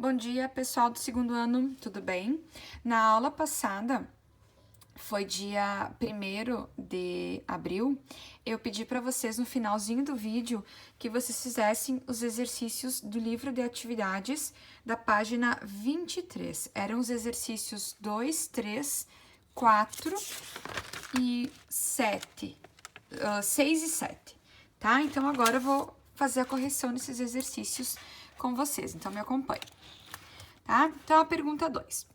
Bom dia, pessoal do segundo ano, tudo bem? Na aula passada, foi dia 1º de abril, eu pedi para vocês no finalzinho do vídeo que vocês fizessem os exercícios do livro de atividades da página 23. Eram os exercícios 2, 3, 4 e 7, 6 e 7, tá? Então agora eu vou fazer a correção desses exercícios com vocês, então me acompanhe. Tá? Então, a pergunta 2.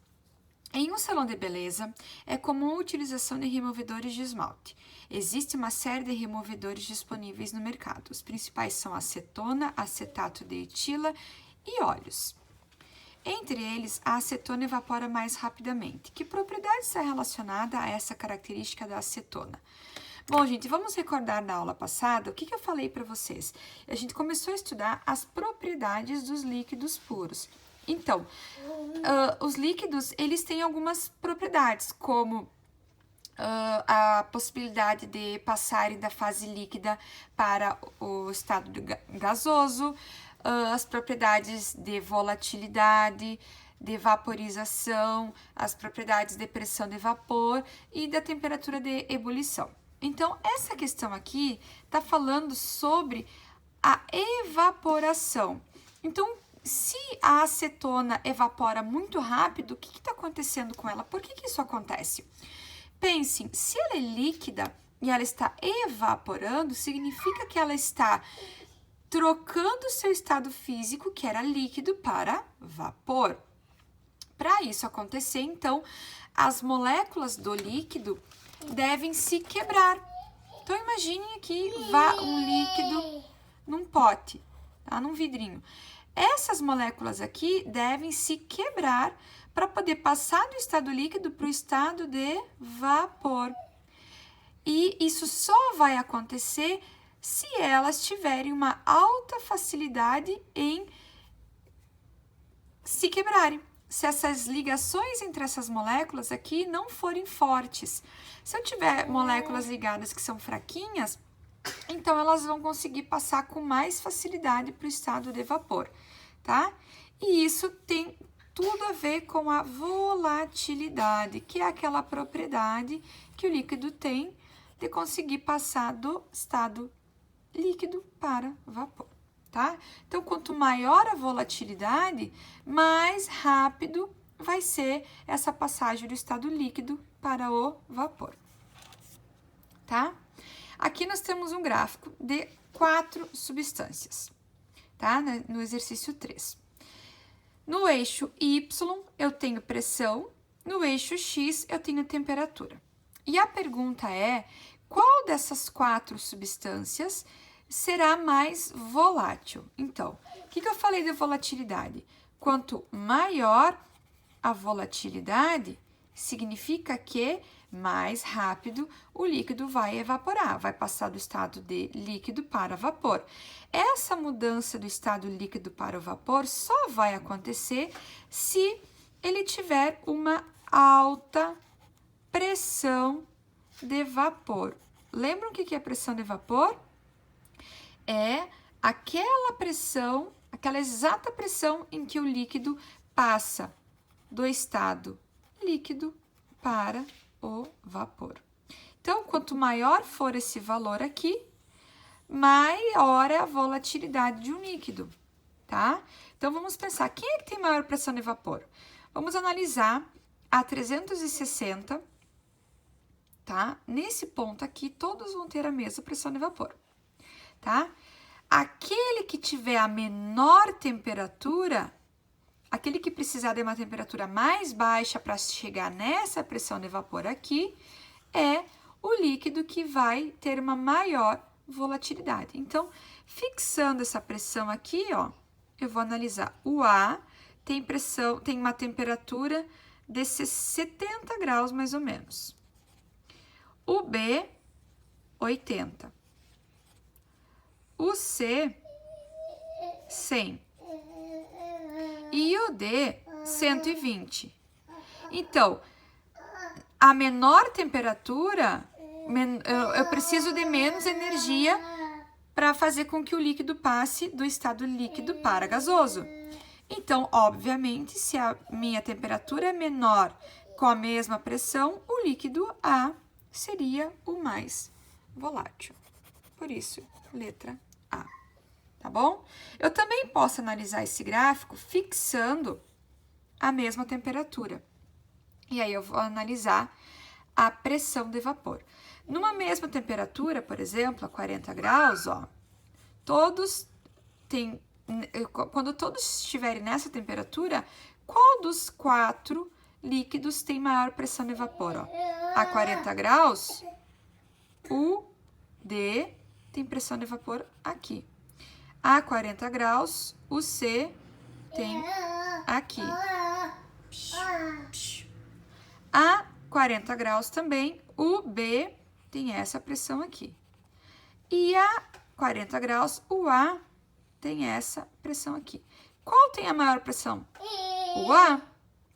Em um salão de beleza, é comum a utilização de removedores de esmalte. Existe uma série de removedores disponíveis no mercado. Os principais são acetona, acetato de etila e óleos. Entre eles, a acetona evapora mais rapidamente. Que propriedade está relacionada a essa característica da acetona? Bom, gente, vamos recordar na aula passada o que eu falei para vocês. A gente começou a estudar as propriedades dos líquidos puros. Então, os líquidos, eles têm algumas propriedades, como a possibilidade de passarem da fase líquida para o estado gasoso, as propriedades de volatilidade, de vaporização, as propriedades de pressão de vapor e da temperatura de ebulição. Então, essa questão aqui está falando sobre a evaporação. Então, se a acetona evapora muito rápido, o que está acontecendo com ela? Por que isso acontece? Pensem, se ela é líquida e ela está evaporando, significa que ela está trocando o seu estado físico, que era líquido, para vapor. Para isso acontecer, então, as moléculas do líquido devem se quebrar. Então, imagine que vá um líquido num pote, tá? Num vidrinho. Essas moléculas aqui devem se quebrar para poder passar do estado líquido para o estado de vapor. E isso só vai acontecer se elas tiverem uma alta facilidade em se quebrarem. Se essas ligações entre essas moléculas aqui não forem fortes. Se eu tiver moléculas ligadas que são fraquinhas, então elas vão conseguir passar com mais facilidade para o estado de vapor, tá? E isso tem tudo a ver com a volatilidade, que é aquela propriedade que o líquido tem de conseguir passar do estado líquido para vapor, tá? Então, quanto maior a volatilidade, mais rápido vai ser essa passagem do estado líquido para o vapor, tá? Aqui nós temos um gráfico de 4 substâncias, tá? No exercício 3. No eixo Y, eu tenho pressão, no eixo X, eu tenho temperatura. E a pergunta é, qual dessas 4 substâncias será mais volátil? Então, o que eu falei de volatilidade? Quanto maior a volatilidade, significa que mais rápido o líquido vai evaporar, vai passar do estado de líquido para vapor. Essa mudança do estado líquido para o vapor só vai acontecer se ele tiver uma alta pressão de vapor. Lembram o que é pressão de vapor? É aquela pressão, aquela exata pressão em que o líquido passa do estado líquido para o vapor. Então, quanto maior for esse valor aqui, maior é a volatilidade de um líquido, tá? Então, vamos pensar, quem é que tem maior pressão de vapor? Vamos analisar a 360, tá? Nesse ponto aqui, todos vão ter a mesma pressão de vapor, tá? Aquele que tiver a menor temperatura, aquele que precisar de uma temperatura mais baixa para chegar nessa pressão de vapor aqui, é o líquido que vai ter uma maior volatilidade. Então, fixando essa pressão aqui, ó, eu vou analisar o A, tem uma temperatura de 70 graus mais ou menos. O B, 80. O C, 100. E o D, 120. Então, a menor temperatura, eu preciso de menos energia para fazer com que o líquido passe do estado líquido para gasoso. Então, obviamente, se a minha temperatura é menor com a mesma pressão, o líquido A seria o mais volátil. Por isso, letra A. Tá bom? Eu também posso analisar esse gráfico fixando a mesma temperatura. E aí eu vou analisar a pressão de vapor. Numa mesma temperatura, por exemplo, a 40 graus, ó, quando todos estiverem nessa temperatura, qual dos 4 líquidos tem maior pressão de vapor? Ó? A 40 graus, o D tem pressão de vapor aqui. A 40 graus, o C tem aqui. A 40 graus também, o B tem essa pressão aqui. E a 40 graus, o A tem essa pressão aqui. Qual tem a maior pressão? O A,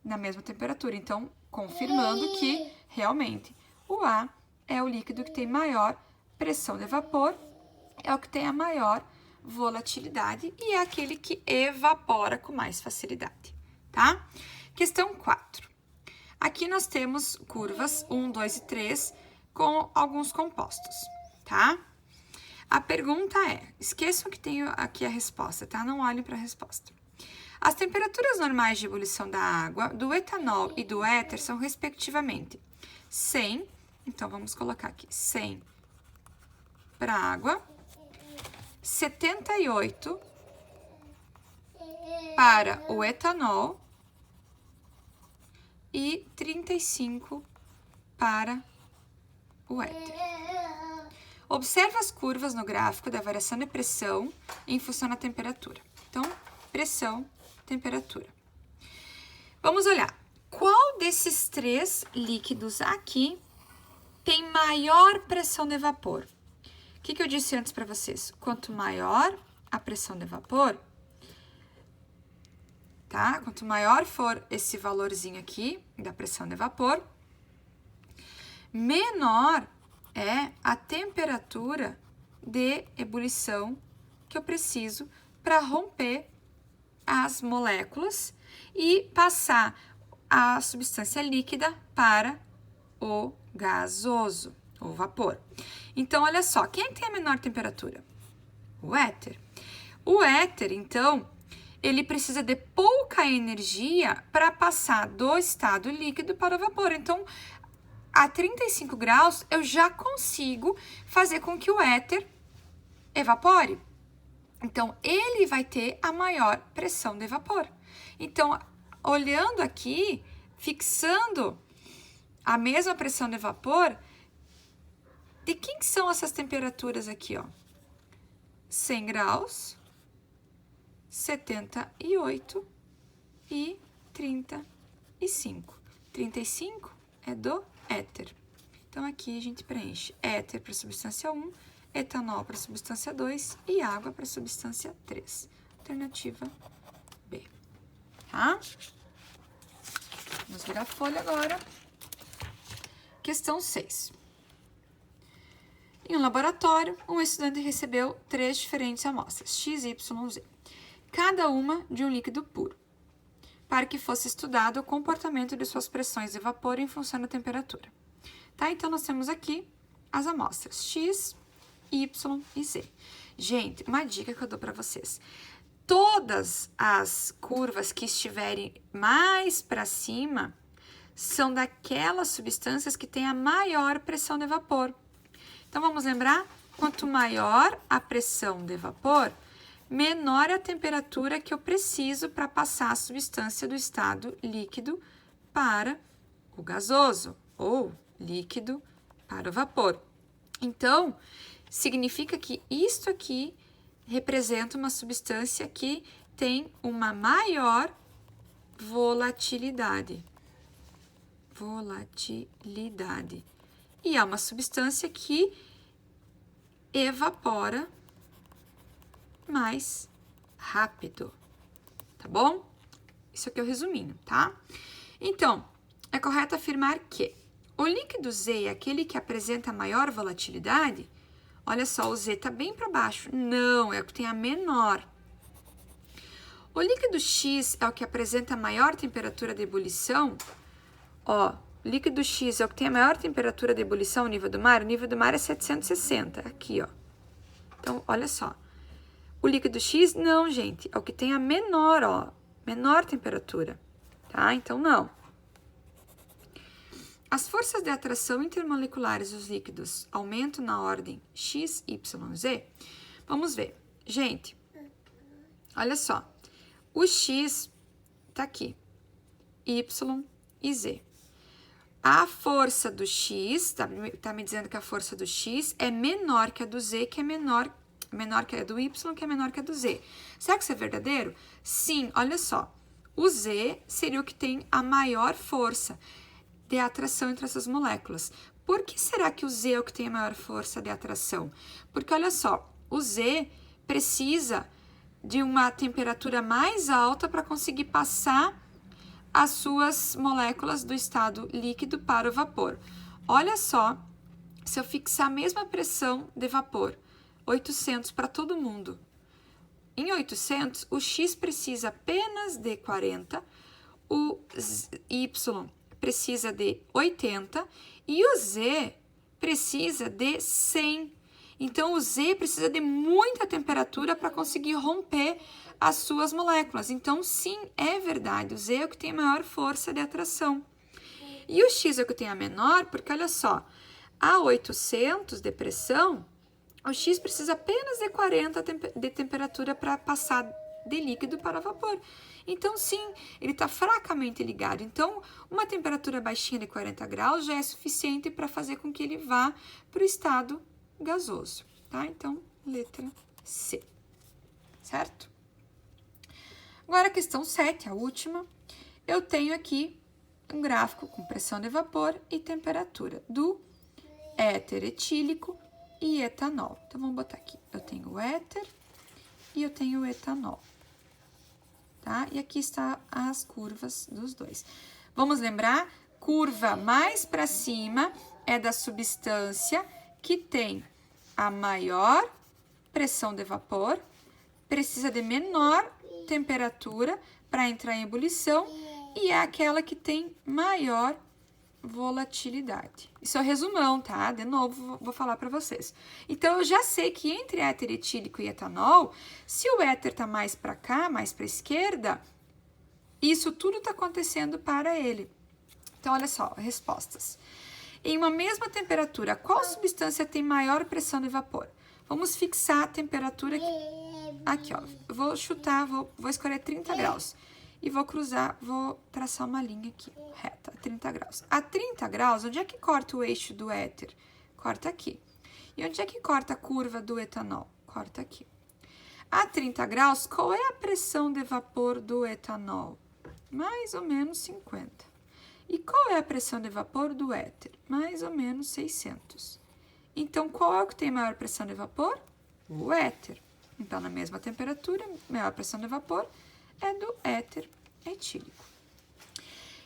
na mesma temperatura. Então, confirmando que, realmente, o A é o líquido que tem maior pressão de vapor, é o que tem a maior volatilidade e é aquele que evapora com mais facilidade, tá? Questão 4. Aqui nós temos curvas 1, 2 e 3 com alguns compostos, tá? A pergunta é, esqueçam que tenho aqui a resposta, tá? Não olhem para a resposta. As temperaturas normais de ebulição da água, do etanol e do éter são, respectivamente, 100, então vamos colocar aqui, 100 para a água, 78 para o etanol e 35 para o éter. Observe as curvas no gráfico da variação de pressão em função da temperatura. Então, pressão, temperatura. Vamos olhar. Qual desses 3 líquidos aqui tem maior pressão de vapor? O que eu disse antes para vocês? Quanto maior a pressão de vapor, tá? Quanto maior for esse valorzinho aqui da pressão de vapor, menor é a temperatura de ebulição que eu preciso para romper as moléculas e passar a substância líquida para o gasoso, ou vapor. Então, olha só, quem tem a menor temperatura? O éter. O éter, então, ele precisa de pouca energia para passar do estado líquido para o vapor. Então, a 35 graus, eu já consigo fazer com que o éter evapore. Então, ele vai ter a maior pressão de vapor. Então, olhando aqui, fixando a mesma pressão de vapor, de quem são essas temperaturas aqui, ó? 100 graus, 78 e 35. 35 é do éter. Então, aqui a gente preenche éter para a substância 1, etanol para a substância 2 e água para a substância 3. Alternativa B. Tá? Vamos virar a folha agora. Questão 6. Em um laboratório, um estudante recebeu 3 diferentes amostras, X, Y, Z, cada uma de um líquido puro, para que fosse estudado o comportamento de suas pressões de vapor em função da temperatura. Tá? Então, nós temos aqui as amostras X, Y e Z. Gente, uma dica que eu dou para vocês. Todas as curvas que estiverem mais para cima são daquelas substâncias que têm a maior pressão de vapor. Então, vamos lembrar? Quanto maior a pressão de vapor, menor é a temperatura que eu preciso para passar a substância do estado líquido para o gasoso, ou líquido para o vapor. Então, significa que isto aqui representa uma substância que tem uma maior volatilidade. E é uma substância que evapora mais rápido, tá bom? Isso aqui é o resuminho, tá? Então, é correto afirmar que o líquido Z é aquele que apresenta maior volatilidade. Olha só, o Z tá bem para baixo. Não, é o que tem a menor. O líquido X é o que apresenta a maior temperatura de ebulição. Ó, líquido X é o que tem a maior temperatura de ebulição no nível do mar. O nível do mar é 760, aqui, ó. Então, olha só. O líquido X, não, gente, é o que tem a menor, ó, menor temperatura, tá? Então, não. As forças de atração intermoleculares dos líquidos aumentam na ordem X, Y, Z? Vamos ver. Gente, olha só. O X tá aqui, Y e Z. A força do X, tá me dizendo que a força do X é menor que a do Z, que é menor que a do Y, que é menor que a do Z. Será que isso é verdadeiro? Sim, olha só. O Z seria o que tem a maior força de atração entre essas moléculas. Por que será que o Z é o que tem a maior força de atração? Porque, olha só, o Z precisa de uma temperatura mais alta para conseguir passar as suas moléculas do estado líquido para o vapor. Olha só, se eu fixar a mesma pressão de vapor, 800 para todo mundo. Em 800, o X precisa apenas de 40, o Y precisa de 80 e o Z precisa de 100. Então, o Z precisa de muita temperatura para conseguir romper as suas moléculas. Então, sim, é verdade, o Z é o que tem a maior força de atração. E o X é o que tem a menor, porque, olha só, a 800 de pressão, o X precisa apenas de 40 de temperatura para passar de líquido para vapor. Então, sim, ele está fracamente ligado. Então, uma temperatura baixinha de 40 graus já é suficiente para fazer com que ele vá para o estado gasoso, tá? Então, letra C, certo? Agora, a questão 7, a última. Eu tenho aqui um gráfico com pressão de vapor e temperatura do éter etílico e etanol. Então, vamos botar aqui. Eu tenho o éter e eu tenho o etanol, tá? E aqui estão as curvas dos dois. Vamos lembrar? Curva mais para cima é da substância que tem a maior pressão de vapor, precisa de menor temperatura para entrar em ebulição e é aquela que tem maior volatilidade. Isso é o resumão, tá? De novo, vou falar para vocês. Então, eu já sei que entre éter etílico e etanol, se o éter tá mais para cá, mais para a esquerda, isso tudo tá acontecendo para ele. Então, olha só, respostas. Em uma mesma temperatura, qual substância tem maior pressão de vapor? Vamos fixar a temperatura aqui, ó. Eu vou chutar, vou escolher 30 graus. E vou cruzar, vou traçar uma linha aqui, reta, 30 graus. A 30 graus, onde é que corta o eixo do éter? Corta aqui. E onde é que corta a curva do etanol? Corta aqui. A 30 graus, qual é a pressão de vapor do etanol? Mais ou menos 50. E qual é a pressão de vapor do éter? Mais ou menos 600. Então, qual é o que tem maior pressão de vapor? O éter. Então, na mesma temperatura, maior pressão de vapor é do éter etílico.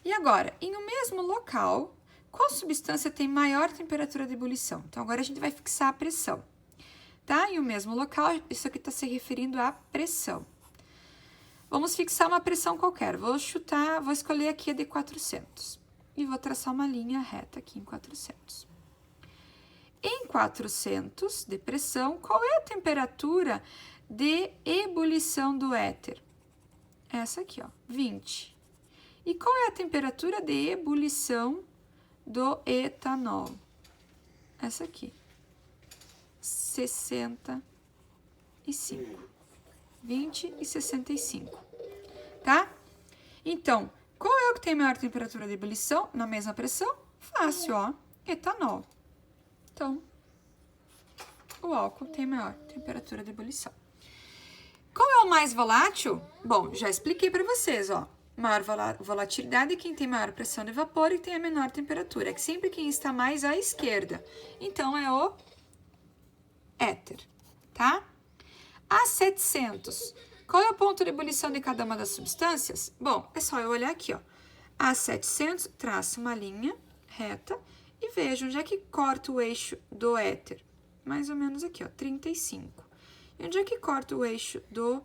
E agora, em um mesmo local, qual substância tem maior temperatura de ebulição? Então, agora a gente vai fixar a pressão. Tá? Em um mesmo local, isso aqui está se referindo à pressão. Vamos fixar uma pressão qualquer. Vou chutar, vou escolher aqui a de 400. E vou traçar uma linha reta aqui em 400. Em 400 de pressão, qual é a temperatura de ebulição do éter? Essa aqui, ó, 20. E qual é a temperatura de ebulição do etanol? Essa aqui, 65. 20 e 65, tá? Então, qual é o que tem maior temperatura de ebulição na mesma pressão? Fácil, ó, etanol. Então, o álcool tem maior temperatura de ebulição. Qual é o mais volátil? Bom, já expliquei para vocês, ó. Maior volatilidade é quem tem maior pressão de vapor e tem a menor temperatura. É que sempre quem está mais à esquerda. Então, é o éter, tá? A 700, qual é o ponto de ebulição de cada uma das substâncias? Bom, é só eu olhar aqui, ó. A 700, traço uma linha reta e vejo onde é que corta o eixo do éter. Mais ou menos aqui, ó, 35. E onde é que corta o eixo do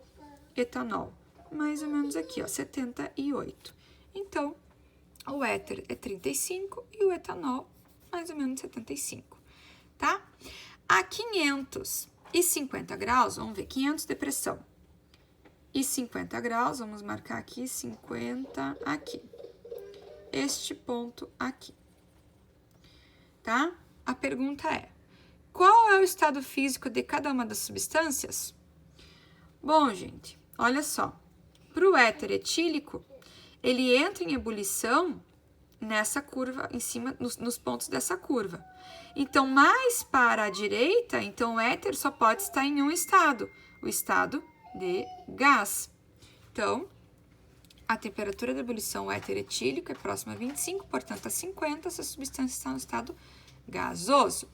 etanol? mais ou menos aqui, ó, 78. Então, o éter é 35 e o etanol, mais ou menos 75, tá? A 550 graus, vamos ver, 500 de pressão e 50 graus, vamos marcar aqui 50 aqui. Este ponto aqui, tá? A pergunta é, qual é o estado físico de cada uma das substâncias? Bom, gente, olha só, para o éter etílico, ele entra em ebulição nessa curva, em cima, nos pontos dessa curva. Então, mais para a direita, então o éter só pode estar em um estado, o estado de gás. Então, a temperatura de ebulição do éter etílico é próxima a 25, portanto, a 50, essa substância está no estado gasoso,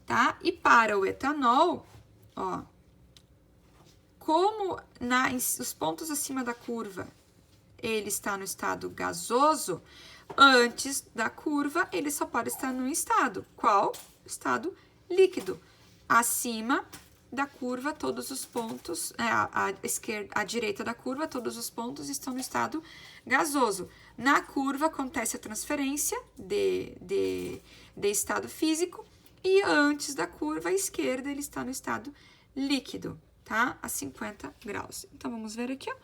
tá? E para o etanol, ó, como os pontos acima da curva, ele está no estado gasoso, antes da curva, ele só pode estar num estado. Qual? Estado líquido. Acima da curva, todos os pontos, à direita da curva, todos os pontos estão no estado gasoso. Na curva, acontece a transferência de estado físico e antes da curva, à esquerda, ele está no estado líquido, tá? A 50 graus. Então, vamos ver aqui, ó.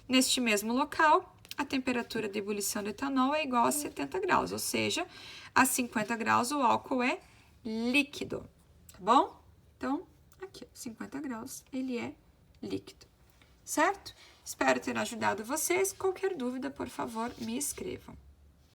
Neste mesmo local, a temperatura de ebulição do etanol é igual a 70 graus, ou seja, a 50 graus o álcool é líquido, tá bom? Então, aqui, 50 graus, ele é líquido, certo? Espero ter ajudado vocês. Qualquer dúvida, por favor, me escrevam.